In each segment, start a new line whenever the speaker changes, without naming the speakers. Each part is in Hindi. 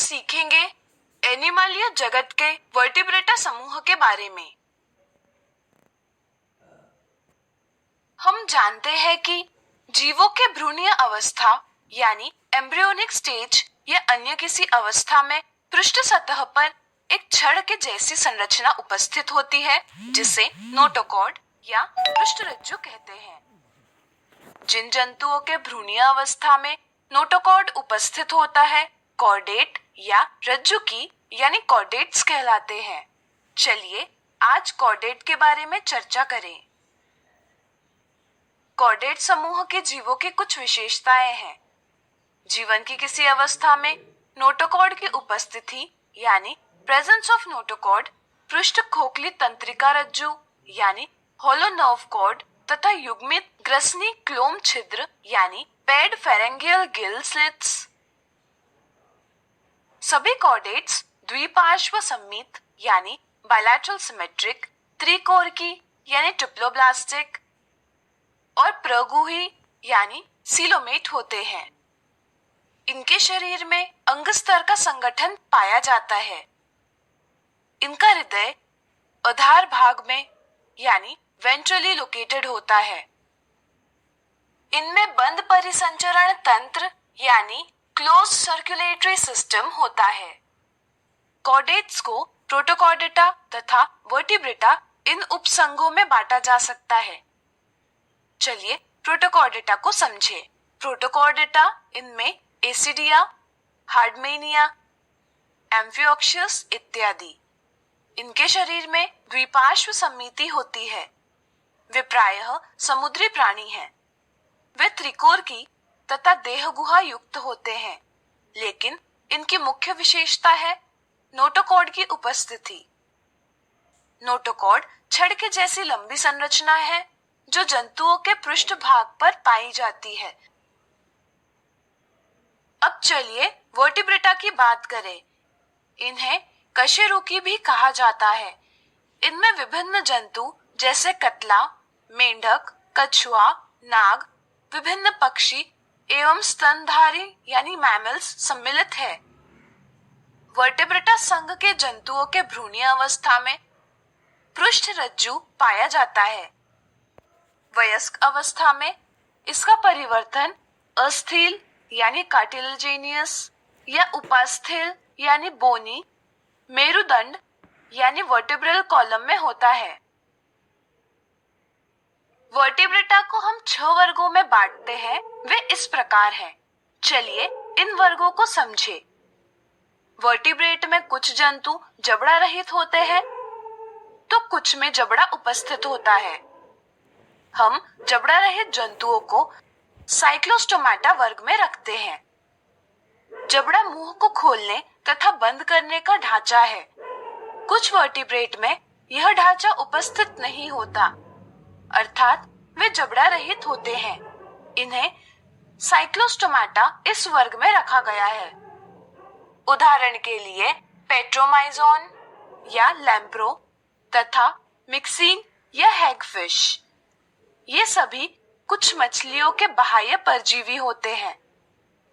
सीखेंगे एनिमल या जगत के वर्टिब्रेटा समूह के बारे में। हम जानते हैं कि जीवों के भ्रूणीय अवस्था यानी एम्ब्रियोनिक स्टेज या अन्य किसी अवस्था में पृष्ठ सतह पर एक छड़ के जैसी संरचना उपस्थित होती है जिसे नोटोकॉर्ड या पृष्ठरज्जु कहते हैं। जिन जंतुओं के भ्रूणीय अवस्था में नोटोकॉर्ड उपस्थित होता है कॉर्डेट या रज्जु की यानी कॉर्डेट्स कहलाते हैं। चलिए आज कॉर्डेट के बारे में चर्चा करें। कॉर्डेट समूह के जीवों की कुछ विशेषताएं हैं। जीवन की किसी अवस्था में नोटोकॉर्ड की उपस्थिति यानी प्रेजेंस ऑफ नोटोकॉर्ड, पृष्ठ खोखली तंत्रिका रज्जु यानी होलो नर्व कॉर्ड तथा युग्मित ग्रसनी क्लोम छिद्र यानी पेड फेरेंगियल गिल स्लिट्स। सभी कॉर्डेट्स द्विपार्श्व सममित यानी बायलैटरल सिमेट्रिक, त्रिकोरकी यानी ट्रिप्लोब्लास्टिक और प्रगुही यानी सीलोमेट होते हैं। इनके शरीर में अंग स्तर का संगठन पाया जाता है। इनका हृदय आधार भाग में यानी वेंट्रली लोकेटेड होता है। इनमें बंद परिसंचरण तंत्र यानी क्लोज सर्कुलेटरी सिस्टम होता है। कॉर्डेट्स को प्रोटोकॉर्डेटा तथा वर्टिब्रेटा इन उपसंघों में बांटा जा सकता है। चलिए प्रोटोकॉर्डेटा को समझे। प्रोटोकॉर्डेटा इनमें एसिडिया, हार्डमेनिया, एम्फियोक्सियस इत्यादि। इनके शरीर में द्विपार्श्व सममिति होती है। वे प्रायः समुद्री प्राणी हैं। वे त्रिकोरकी तथा देह गुहा युक्त होते हैं, लेकिन इनकी मुख्य विशेषता है नोटोकॉर्ड की उपस्थिति। नोटोकॉर्ड छड़ के जैसी लंबी संरचना है जो जंतुओं के पृष्ठ भाग पर पाई जाती है। अब चलिए वर्टिब्रेटा की बात करें। इन्हें कशेरुकी भी कहा जाता है। इनमें विभिन्न जंतु जैसे कतला, मेंढक, कछुआ, नाग, विभिन्न पक्षी एवं स्तनधारी यानी मैमल्स सम्मिलित है। वर्टिब्रेटा संघ के जंतुओं के भ्रूणीय अवस्था में पृष्ठ रज्जु पाया जाता है। वयस्क अवस्था में इसका परिवर्तन अस्थिल यानी कार्टिलेजिनियस या उपास्थल यानी बोनी, मेरुदंड यानी वर्टिब्रल कॉलम में होता है। वर्टिब्रेटा को हम 6 वर्गों में बांटते हैं। वे इस प्रकार हैं। चलिए इन वर्गों को समझे। वर्टिब्रेट में कुछ जंतु जबड़ा रहित होते हैं तो कुछ में जबड़ा उपस्थित होता है। हम जबड़ा रहित जंतुओं को साइक्लोस्टोमाटा वर्ग में रखते हैं। जबड़ा मुंह को खोलने तथा बंद करने का ढांचा है। कुछ वर्टिब्रेट में यह ढांचा उपस्थित नहीं होता, अर्थात वे जबड़ा रहित होते हैं। इन्हें साइक्लोस्टोमाटा इस वर्ग में रखा गया है। उदाहरण के लिए पेट्रोमाइजोन या लैम्प्रो तथा मिक्सिन या हैगफिश। ये सभी कुछ मछलियों के बाह्य परजीवी होते हैं।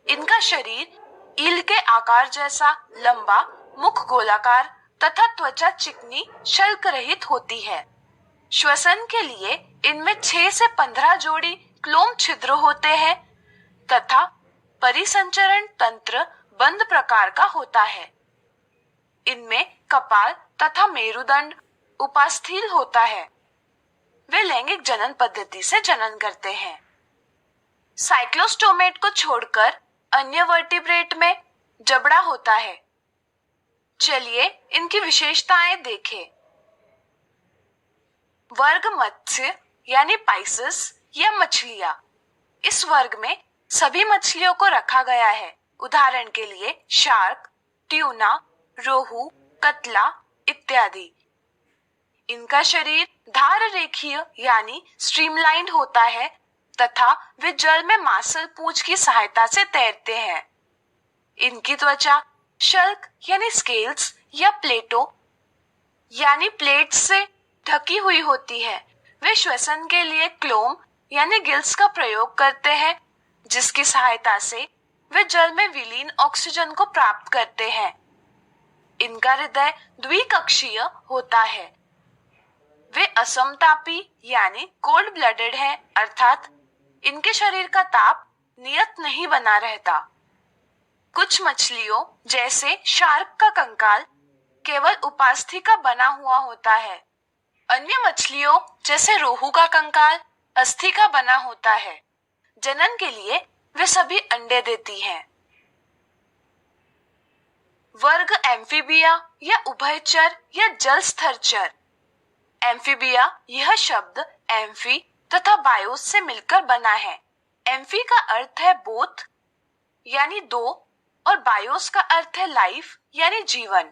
इनका शरीर ईल के आकार जैसा लंबा, मुख गोलाकार तथा त्वचा चिकनी शल्क रहित होती है। श्वसन के लिए इनमें 6 से 15 जोड़ी क्लोम छिद्र होते हैं तथा परिसंचरण तंत्र बंद प्रकार का होता है। इनमें कपाल तथा मेरुदंड उपास्थल होता है। वे लैंगिक जनन पद्धति से जनन करते हैं। साइक्लोस्टोमेट को छोड़कर अन्य वर्टिब्रेट में जबड़ा होता है। चलिए इनकी विशेषताएं देखें। वर्ग मत्स्य यानी पाइसेस या मछलियां। इस वर्ग में सभी मछलियों को रखा गया है। उदाहरण के लिए शार्क, ट्यूना, रोहू, कतला इत्यादि। इनका शरीर धार रेखीय यानी स्ट्रीमलाइंड होता है तथा वे जल में मांसल पूंछ की सहायता से तैरते हैं। इनकी त्वचा शल्क यानी स्केल्स या प्लेटो यानी प्लेट्स से ढकी हुई होती है। वे श्वसन के लिए क्लोम यानी गिल्स का प्रयोग करते हैं, जिसकी सहायता से वे जल में विलीन ऑक्सीजन को प्राप्त करते हैं। इनका हृदय द्विकक्षीय होता है। वे असमतापी यानी कोल्ड ब्लडेड हैं, अर्थात इनके शरीर का ताप नियत नहीं बना रहता। कुछ मछलियों जैसे शार्क का कंकाल केवल उपास्थि का बना हुआ होता है। अन्य मछलियों जैसे रोहू का कंकाल अस्थि का बना होता है। जनन के लिए वे सभी अंडे देती हैं। वर्ग एम्फीबिया या उभयचर या जलस्थरचर। एम्फीबिया यह शब्द एम्फी तथा बायोस से मिलकर बना है। एम्फी का अर्थ है बोथ यानी दो और बायोस का अर्थ है लाइफ यानी जीवन।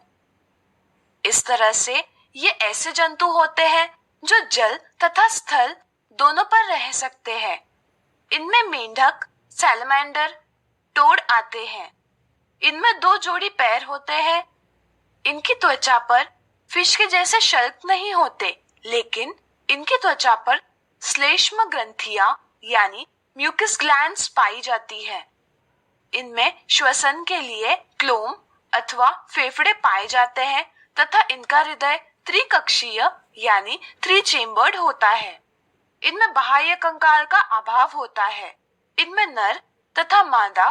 इस तरह से ये ऐसे जंतु होते हैं जो जल तथा स्थल दोनों पर रह सकते हैं। इनमें मेंढक, सैलमेंडर, टोड आते हैं। इनमें 2 जोड़ी पैर होते हैं। इनकी त्वचा पर फिश के जैसे शल्क नहीं होते, लेकिन इनकी त्वचा पर श्लेष्म ग्रंथियां यानी म्यूकस ग्लैंड्स पाई जाती है। इनमें श्वसन के लिए क्लोम अथवा फेफड़े पाए जाते हैं तथा इनका हृदय त्रिकक्षीय यानी 3 चेम्बर्ड होता है। इनमें बाह्य कंकाल का अभाव होता है। इनमें नर तथा मादा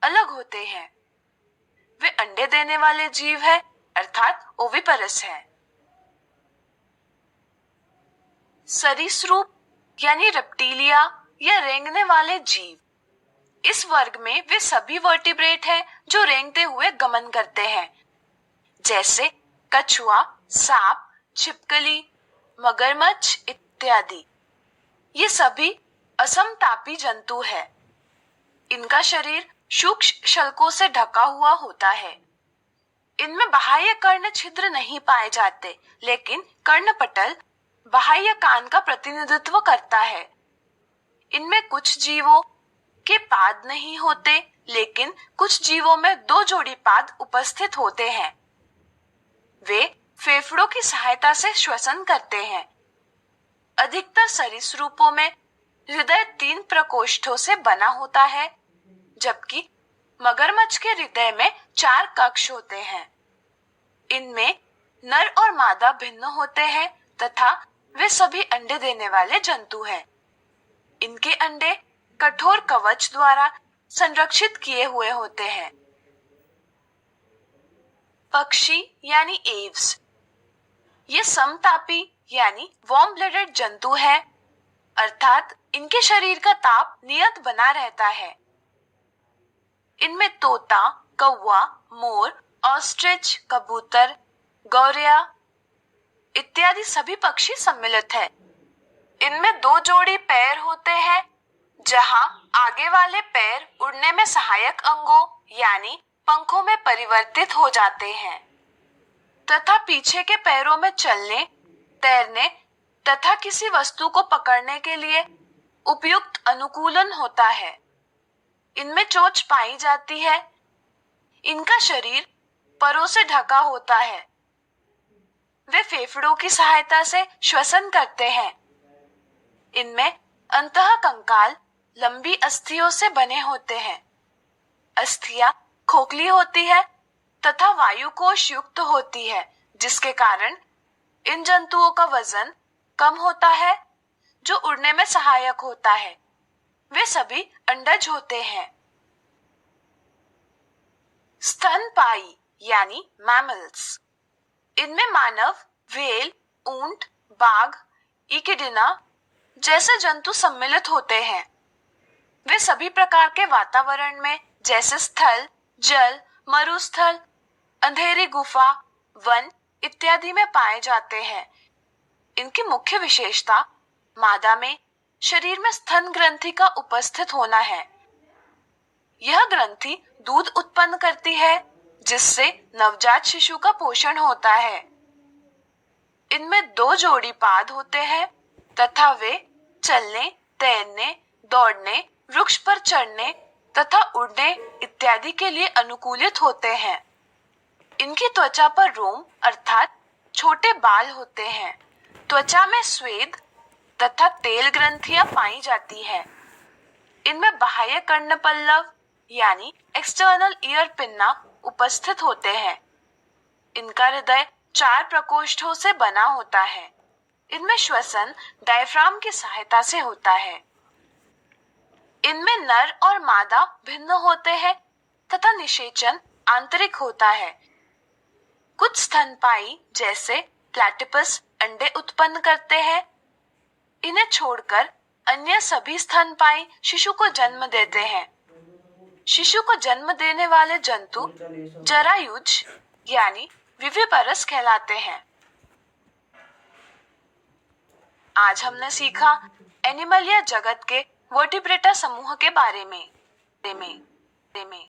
अलग होते हैं। वे अंडे देने वाले जीव है, अर्थात ओविपरस है। सरीसृप यानी रेप्टिलिया या रेंगने वाले जीव। इस वर्ग में वे सभी वर्टिब्रेट हैं जो रेंगते हुए गमन करते हैं, जैसे कछुआ, सांप, छिपकली, मगरमच्छ इत्यादि। ये सभी असमतापी जंतु है। इनका शरीर सूक्ष्म शल्कों से ढका हुआ होता है। इनमें बाह्य कर्ण छिद्र नहीं पाए जाते, लेकिन कर्णपटल बाह्य कान का प्रतिनिधित्व करता है। इनमें कुछ जीवों के पाद नहीं होते, लेकिन कुछ जीवों में 2 जोड़ी पाद उपस्थित होते हैं। वे फेफड़ों की सहायता से श्वसन करते हैं। अधिकतर सरीसृपों में हृदय 3 प्रकोष्ठों से बना होता है, जबकि मगरमच्छ के हृदय में 4 कक्ष होते हैं। इनमें नर और मादा भिन्न होते हैं तथा वे सभी अंडे देने वाले जंतु हैं। इनके अंडे कठोर कवच द्वारा संरक्षित किए हुए होते हैं। पक्षी यानी एव्स। ये समतापी यानी वार्म ब्लडेड जंतु है, अर्थात इनके शरीर का ताप नियत बना रहता है। इनमें तोता, कौवा, मोर, ऑस्ट्रिच, कबूतर, गौरैया इत्यादि सभी पक्षी सम्मिलित है। इनमें 2 जोड़ी पैर होते हैं, जहां आगे वाले पैर उड़ने में सहायक अंगों यानी पंखों में परिवर्तित हो जाते हैं तथा पीछे के पैरों में चलने, तैरने तथा किसी वस्तु को पकड़ने के लिए उपयुक्त अनुकूलन होता है। इनमें चोंच पाई जाती है। इनका शरीर परों से ढका होता है। वे फेफड़ों की सहायता से श्वसन करते हैं। इनमें अंतः कंकाल लंबी अस्थियों से बने होते हैं। अस्थियां खोखली होती है तथा वायु कोश युक्त होती है, जिसके कारण इन जंतुओं का वजन कम होता है, जो उड़ने में सहायक होता है। वे सभी अंडज होते हैं। स्तनपायी यानी मैमल्स। इनमें मानव, व्हेल, ऊंट, बाघ, इकिडिना जैसे जंतु सम्मिलित होते हैं। वे सभी प्रकार के वातावरण में जैसे स्थल, जल, मरुस्थल, अंधेरी गुफा, वन इत्यादि में पाए जाते हैं। इनकी मुख्य विशेषता मादा में शरीर में स्तन ग्रंथि का उपस्थित होना है। यह ग्रंथि दूध उत्पन्न करती है, जिससे नवजात शिशु का पोषण होता है। इनमें 2 जोड़ी पाद होते हैं तथा वे चलने, तैरने, दौड़ने, वृक्ष पर चढ़ने तथा उड़ने इत्यादि के लिए अनुकूलित होते हैं। इनकी त्वचा पर रोम अर्थात छोटे बाल होते हैं। त्वचा में स्वेद तथा तेल ग्रंथियां पाई जाती है। इनमें बाह्य कर्णपल्लव यानी एक्सटर्नल ईयर पिन्ना उपस्थित होते हैं। इनका हृदय 4 प्रकोष्ठों से बना होता है। इनमें श्वसन डायफ्राम की सहायता से होता है। इनमें नर और मादा भिन्न होते हैं तथा निषेचन आंतरिक होता है। कुछ स्तनपायी जैसे प्लैटिपस अंडे उत्पन्न करते हैं। इन्हें छोड़कर अन्य सभी स्तनपायी शिशु को जन्म देते हैं। शिशु को जन्म देने वाले जंतु जरायुज यानी विविपरस कहलाते हैं। आज हमने सीखा एनिमल या जगत के वर्टिब्रेटा समूह के बारे में।